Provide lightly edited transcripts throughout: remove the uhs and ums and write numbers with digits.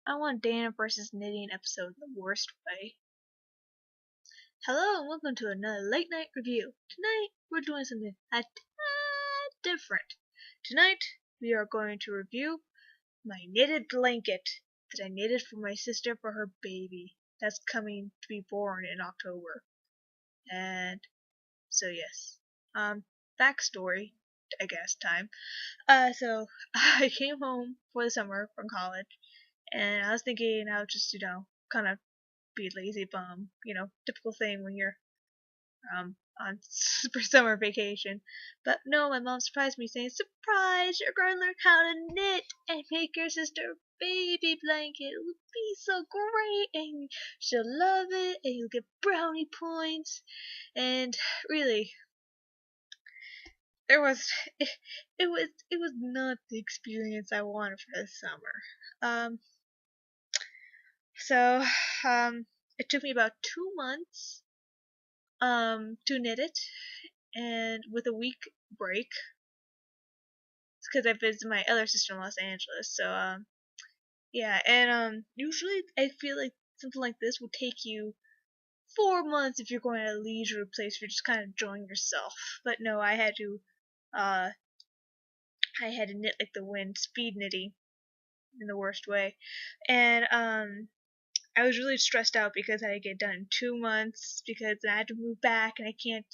I want Dana versus Knitting episode the worst way. Hello and welcome to another late night review. Tonight we're doing something a tad different. Tonight we are going to review my knitted blanket that I knitted for my sister for her baby that's coming to be born in October. And so yes. Backstory, I guess, time. So I came home for the summer from college and I was thinking I would just, kind of be a lazy bum, typical thing when you're on summer vacation. But no, my mom surprised me saying, "Surprise! You're going to learn how to knit and make your sister a baby blanket. It will be so great, and she'll love it, and you'll get brownie points." And really, there was it was not the experience I wanted for the summer. Um, so it took me about 2 months to knit it, and with a week break because I visited my other sister in Los Angeles. So yeah, and usually I feel like something like this will take you 4 months if you're going to a leisure place. If you're just kind of enjoying yourself. But no, uh I had to knit like the wind, speed knitting in the worst way, and I was really stressed out because I had to get done in 2 months because I had to move back and I can't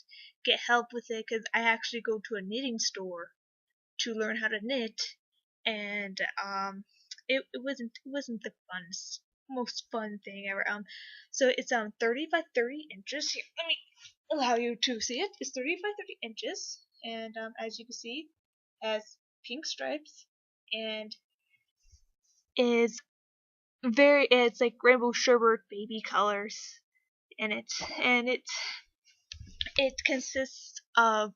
get help with it because I actually go to a knitting store to learn how to knit, and it wasn't the funnest, most fun thing ever. So it's 30 by 30 inches. Here, let me allow you to see it. It's 30 by 30 inches, and as you can see, has pink stripes and is it's like rainbow sherbet baby colors in it, and it consists of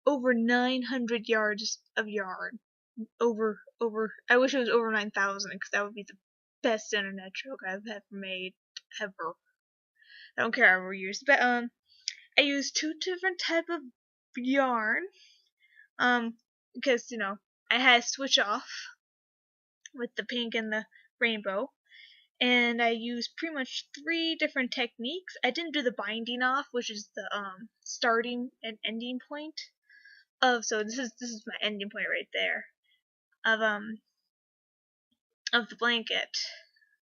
over 900 yards of yarn. Over I wish it was over 9,000 because that would be the best internet joke I've ever made ever. I don't care how we use, but I used two different type of yarn because I had to switch off with the pink and the rainbow, and I used pretty much three different techniques. I didn't do the binding off, which is the starting and ending point of. So this is my ending point right there of the blanket.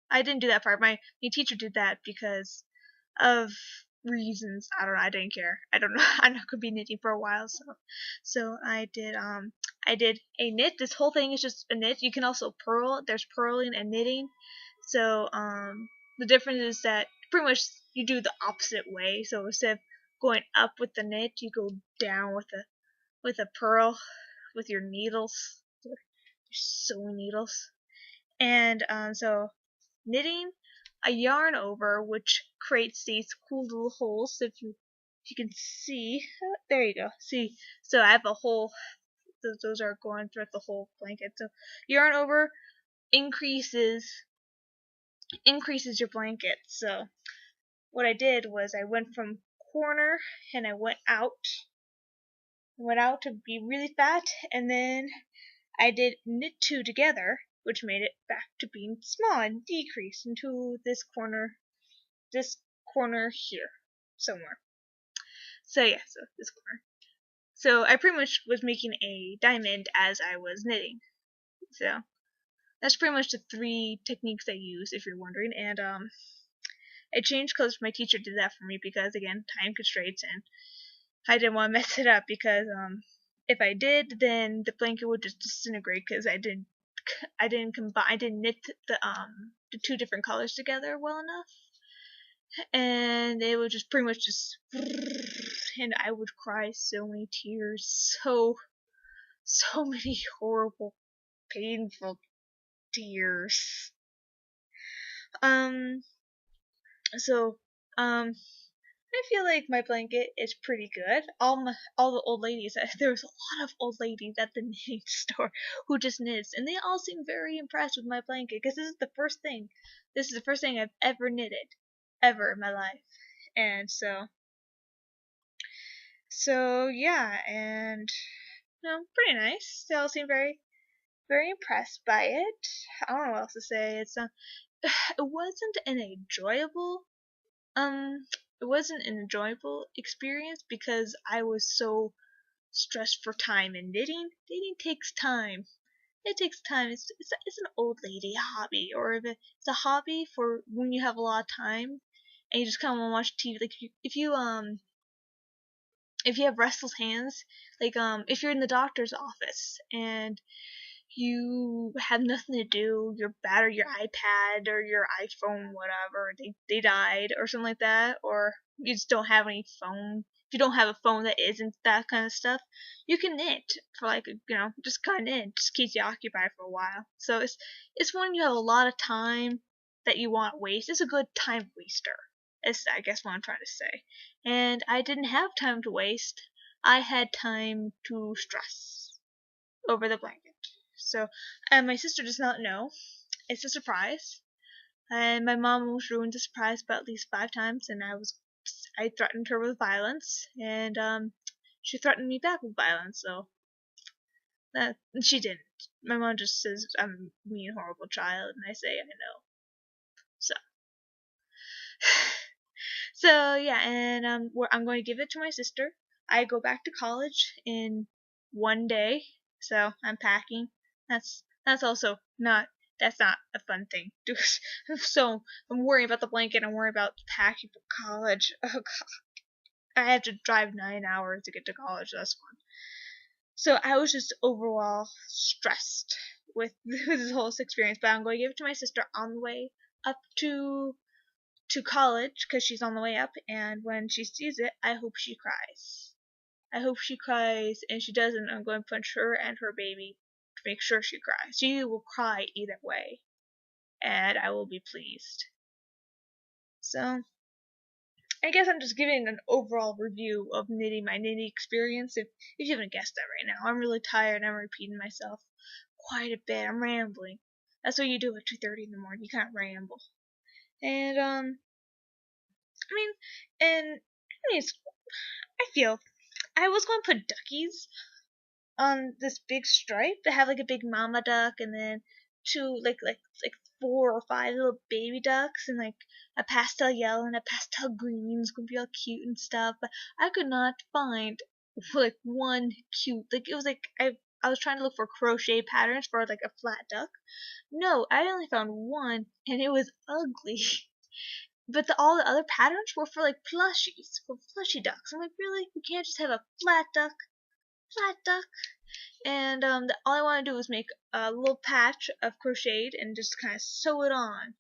I didn't do that part. My teacher did that because of reasons. I don't know. I didn't care. I don't know. I'm not gonna be knitting for a while, so I did a knit. This whole thing is just a knit. You can also purl. There's purling and knitting. So the difference is that pretty much you do the opposite way. So instead of going up with the knit, you go down with a purl with your needles, your sewing needles. And so knitting a yarn over, which creates these cool little holes. If you can see, there you go. See, so I have a hole. Those are going throughout the whole blanket. So yarn over increases your blanket. So what I did was I went from corner and I went out to be really fat, and then I did knit two together, which made it back to being small and decreased into this corner here somewhere. So yeah, so this corner. So I pretty much was making a diamond as I was knitting. So that's pretty much the three techniques I use, if you're wondering. And I changed colors. My teacher did that for me because again, time constraints, and I didn't want to mess it up because if I did, then the blanket would just disintegrate because I didn't knit the two different colors together well enough, and it would just pretty much just, and I would cry so many tears, so many horrible, painful tears. Um, so I feel like my blanket is pretty good. All the old ladies, there was a lot of old ladies at the knitting store who just knits, and they all seem very impressed with my blanket because this is the first thing. This is the first thing I've ever knitted, ever in my life, and so yeah, and pretty nice. They all seem very very impressed by it. I don't know what else to say. It wasn't an enjoyable um it wasn't an enjoyable experience because I was so stressed for time, and knitting takes time. It takes time. It's an old lady hobby, or if it's a hobby for when you have a lot of time and you just kind of want to watch TV. Like if you have restless hands, like if you're in the doctor's office and you have nothing to do, your battery, your iPad or your iPhone, whatever, they died or something like that, or you just don't have any phone. If you don't have a phone that isn't that kind of stuff, you can knit for like just kind of knit, just keeps you occupied for a while. So it's when you have a lot of time that you want to waste. It's a good time waster. Is I guess what I'm trying to say. And I didn't have time to waste. I had time to stress over the blanket. So, and my sister does not know. It's a surprise. And my mom almost ruined the surprise about at least 5 times, and I threatened her with violence, and she threatened me back with violence. So that she didn't. My mom just says I'm a mean, horrible child, and I say I know. So, so yeah, and I'm going to give it to my sister. I go back to college in one day, so I'm packing. That's also not that's not a fun thing. So I'm worrying about the blanket. I'm worrying about packing for college. Oh god, I have to drive 9 hours to get to college. That's fun. So I was just overall stressed with this whole experience. But I'm going to give it to my sister on the way up to college because she's on the way up. And when she sees it, I hope she cries. I hope she cries, and she doesn't. I'm going to punch her and her baby to make sure she cries. She will cry either way, and I will be pleased. So, I guess I'm just giving an overall review of my knitting experience. If you haven't guessed that right now, I'm really tired. I'm repeating myself quite a bit. I'm rambling. That's what you do at 2:30 in the morning. You can't ramble. And I mean, and anyways, I feel I was going to put duckies on this big stripe that have like a big mama duck and then two like 4 or 5 little baby ducks and like a pastel yellow and a pastel green is gonna be all cute and stuff. But I could not find like one cute like it was like I was trying to look for crochet patterns for like a flat duck. No, I only found one and it was ugly. But all the other patterns were for like plushies, for plushy ducks. I'm like, really? You can't just have a flat duck? Flat duck? And all I want to do is make a little patch of crocheted and just kind of sew it on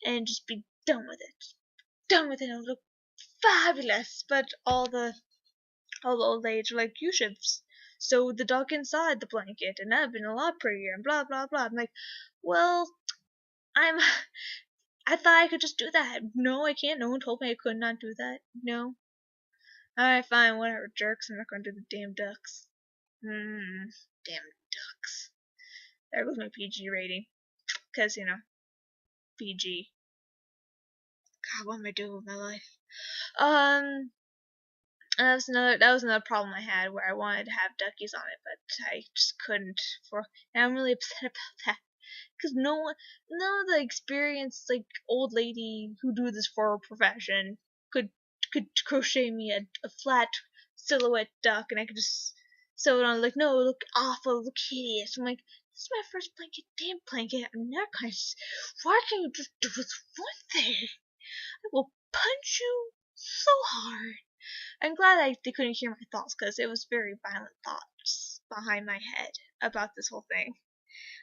and just be done with it. Done with it. It'll look fabulous. But all the old ladies are like, you should sew the duck inside the blanket, and that'd been a lot prettier. And blah blah blah. I'm like, well, I'm. I thought I could just do that. No, I can't. No one told me I could not do that. No. Alright, fine, whatever, jerks. I'm not gonna do the damn ducks. Damn ducks. There goes my PG rating. Because, PG. God, what am I doing with my life? That was another problem I had where I wanted to have duckies on it, but I just couldn't and I'm really upset about that. Because none of the experienced, like, old lady who do this for a profession could crochet me a flat silhouette duck and I could just sew it on like, no, look awful, look hideous. I'm like, this is my first damn blanket. I'm not gonna. Why can't you just do this one thing? I will punch you so hard. I'm glad they couldn't hear my thoughts because it was very violent thoughts behind my head about this whole thing.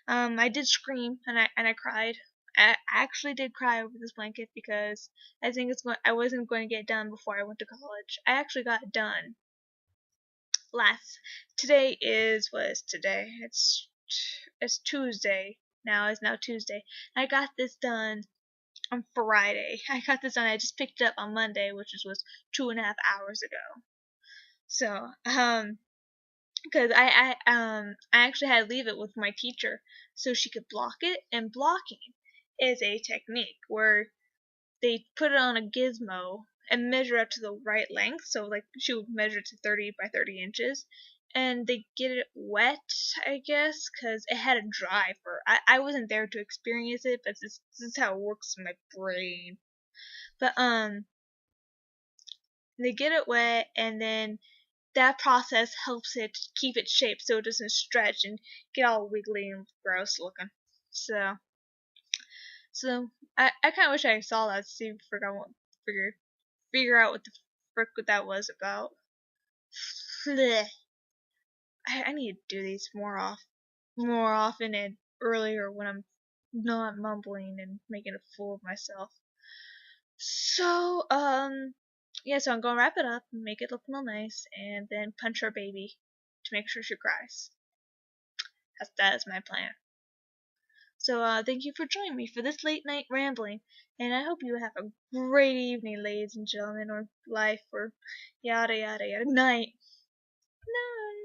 I did scream and I cried. I actually did cry over this blanket because I wasn't going to get it done before I went to college. I actually got it done today is what is today? It's Tuesday now. It's now Tuesday. I got this done on Friday. I got this done. I just picked it up on Monday, which was 2.5 hours ago. So because I actually had to leave it with my teacher so she could block it, and blocking is a technique where they put it on a gizmo and measure up to the right length. So like she would measure to 30 by 30 inches, and they get it wet, I guess, because it had to dry for. I wasn't there to experience it, but this is how it works in my brain. But they get it wet, and then that process helps it keep its shape so it doesn't stretch and get all wiggly and gross looking. So I kind of wish I saw that to see figure out what the frick that was about. Blech. I need to do these more often and earlier when I'm not mumbling and making a fool of myself. So yeah, so I'm gonna wrap it up and make it look real nice, and then punch our baby to make sure she cries. That is my plan. So thank you for joining me for this late night rambling, and I hope you have a great evening, ladies and gentlemen, or life, or yada yada yada. Night. Night.